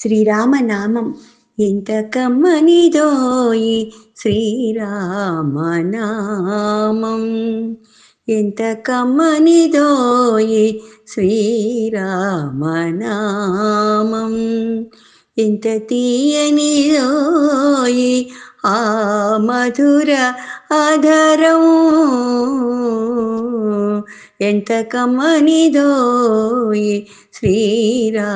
శ్రీరామనామం ఎంత కమ్మనిదోయి శ్రీరామనామం ఎంత కమ్మనిదోయి శ్రీరామనామం ఎంత తీయనిదోయి ఆ మధుర అధరం ఎంత కమ్మనిదోయి శ్రీరామనామం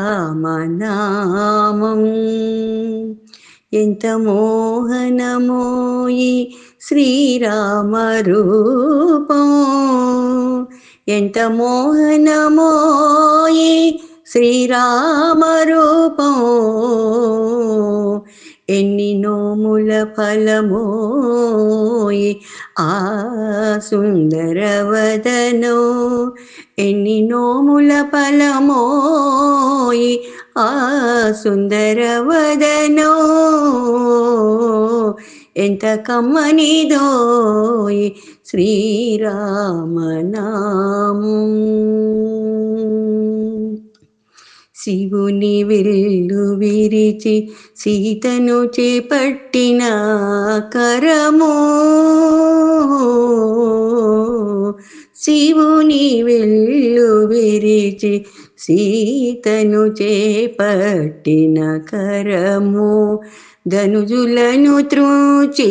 ఎంత మోహనమోయి శ్రీరామరూపం ఎంత మోహనమోయి శ్రీరామరూపం ఎన్ని నోముల ఫలమోయి ఆ సుందరవదనో ఎన్ని నోముల ఫలమోయి ఆ సుందరవదనో ఎంత కమ్మనిదోయి శ్రీరామనామం శివుని విల్లు విరిచి సీతను చేపట్టిన కరము శివుని విల్లు విరిచి సీతను చేపట్టిన కరము ధనుజులను త్రుచి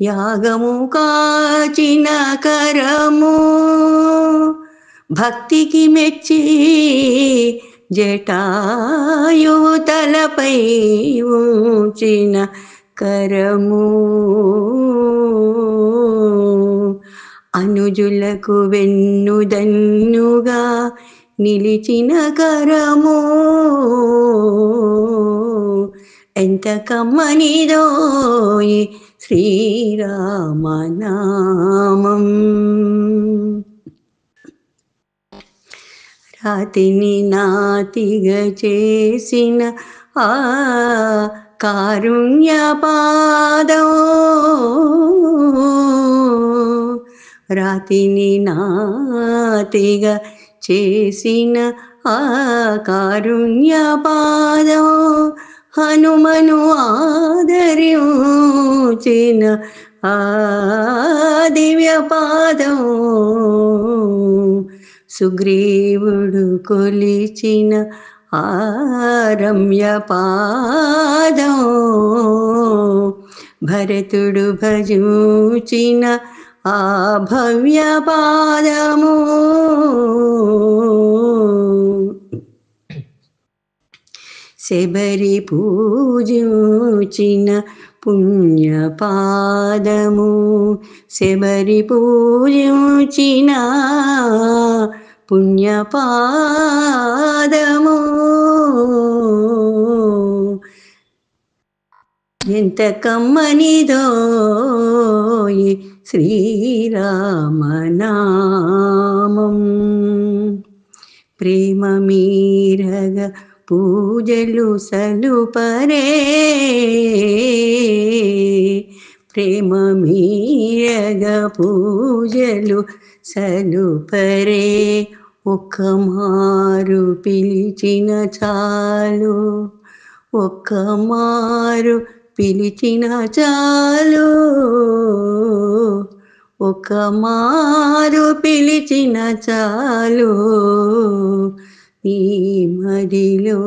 యాగము కాచిన కరము భక్తికి మెచ్చి జటాయువు తలపై ఉంచిన కరము అనుజులకు వెన్నుదన్నుగా నిలిచిన కరము ఎంత కమ్మనిదోయి శ్రీరామనామం రాతిని నాతిగా చేసిన ఆ కారుణ్యపాదం రాతిని నాతిగా చేసిన ఆ కారుణ్యపాదం హనుమను ఆదరించిన ఆ దివ్యపాదం సుగ్రీవుడు కొలిచిన ఆ రమ్యపాదం భరతుడు భజించిన ఆ భవ్యపాదము శబరి పూజించిన పుణ్యపాదము శబరి పూజించిన పుణ్యపాదము ఎంత కమ్మనిదోయి శ్రీరామనామం ప్రేమ మీరగ పూజలు సలుపరే ప్రేమ మీరగ పూజలు సలుపరే ఒక్క మారు పిలిచిన చాలు ఒక్క మారు పిలిచిన చాలు ఒక్క మారు పిలిచిన చాలు నీ మదిలో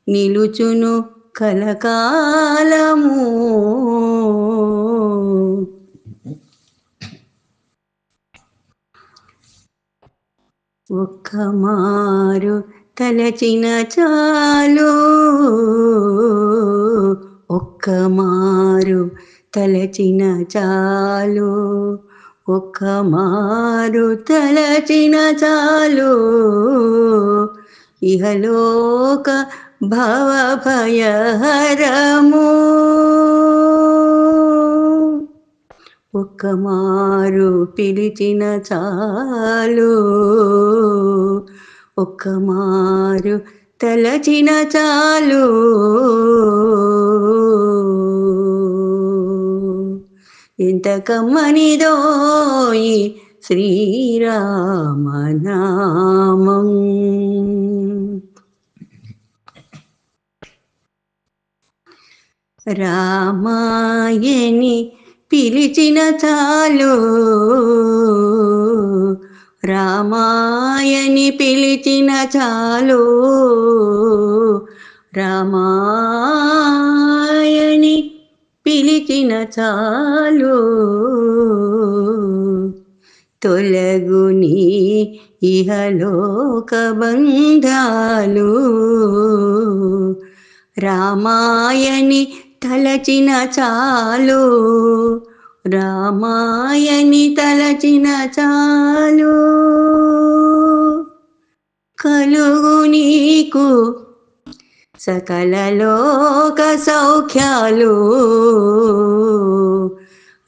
నిలుచును కలకాలము ఒక్క మారు తలచిన చాలు ఒక్క మారు తలచిన చాలు ఒక్క మారు తలచిన చాలు ఇహలోక భవభయహరము ఒక్క మారు పిలిచిన చాలు ఒక్క మారు తలచిన చాలు ఎంత కమ్మనిదోయి శ్రీరామనామం. రామాయని పిలిచిన చాలు, రామాయని పిలిచిన చాలు, రామాయని పిలిచిన చాలు, తొలగుని ఇహలోక బంధాలు, రామాయని తలచిన చాలు, రామాయని తలచిన చాలు, కలుగు నీకు సకల లోక సౌఖ్యాలు,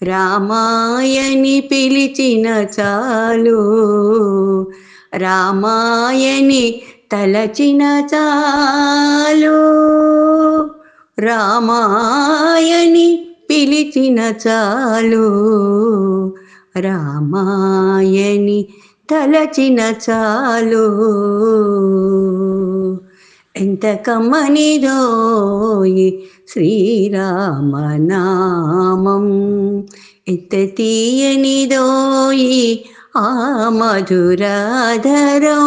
రామాయని పిలిచిన చాలు, రామాయని తలచిన చాలు, రామాయని పిలిచిన చాలు, రామాయని తలచిన చాలు. ఎంత కమ్మనిదోయి శ్రీరామనామం, ఎంత తీయనిదోయి ఆ మధురాధరం,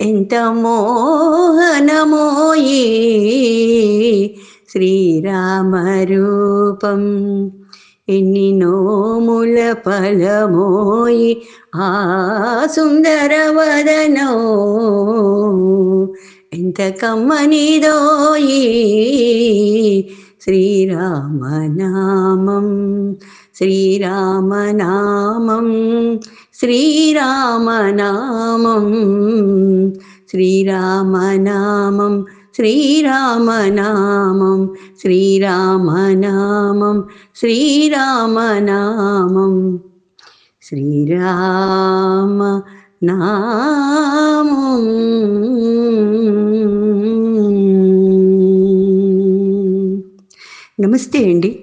ఎంత మోహనమోయి శ్రీరామరూపం, ఎన్ని నోముల ఫలమోయి ఆ సుందరవదనో, ఎంత కమ్మనిదోయి శ్రీరామనామం, శ్రీరామనామం, శ్రీరామనామం, శ్రీరామనామం, శ్రీరామనామం, శ్రీరామనామం, శ్రీరామనామం, శ్రీరామనామం. నమస్తే అండి.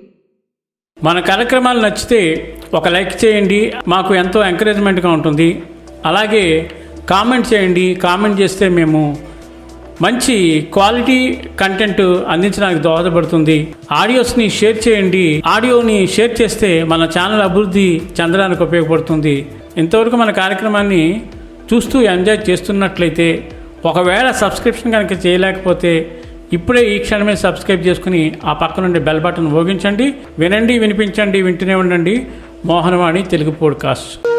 మన కార్యక్రమాలు నచ్చితే ఒక లైక్ చేయండి, మాకు ఎంతో ఎంకరేజ్మెంట్గా ఉంటుంది. అలాగే కామెంట్ చేయండి. కామెంట్ చేస్తే మేము మంచి క్వాలిటీ కంటెంట్ అందించడానికి దోహదపడుతుంది. ఆడియోస్ని షేర్ చేయండి. ఆడియోని షేర్ చేస్తే మన ఛానల్ అభివృద్ధి చెందడానికి ఉపయోగపడుతుంది. ఇంతవరకు మన కార్యక్రమాన్ని చూస్తూ ఎంజాయ్ చేస్తున్నట్లయితే, ఒకవేళ సబ్స్క్రిప్షన్ కనుక చేయలేకపోతే ఇప్పుడే ఈ క్షణమే సబ్స్క్రైబ్ చేసుకుని ఆ పక్క నుండి బెల్ బటన్ మోగించండి. వినండి, వినిపించండి, వింటూనే ఉండండి మోహనవాణి తెలుగు పోడ్కాస్ట్.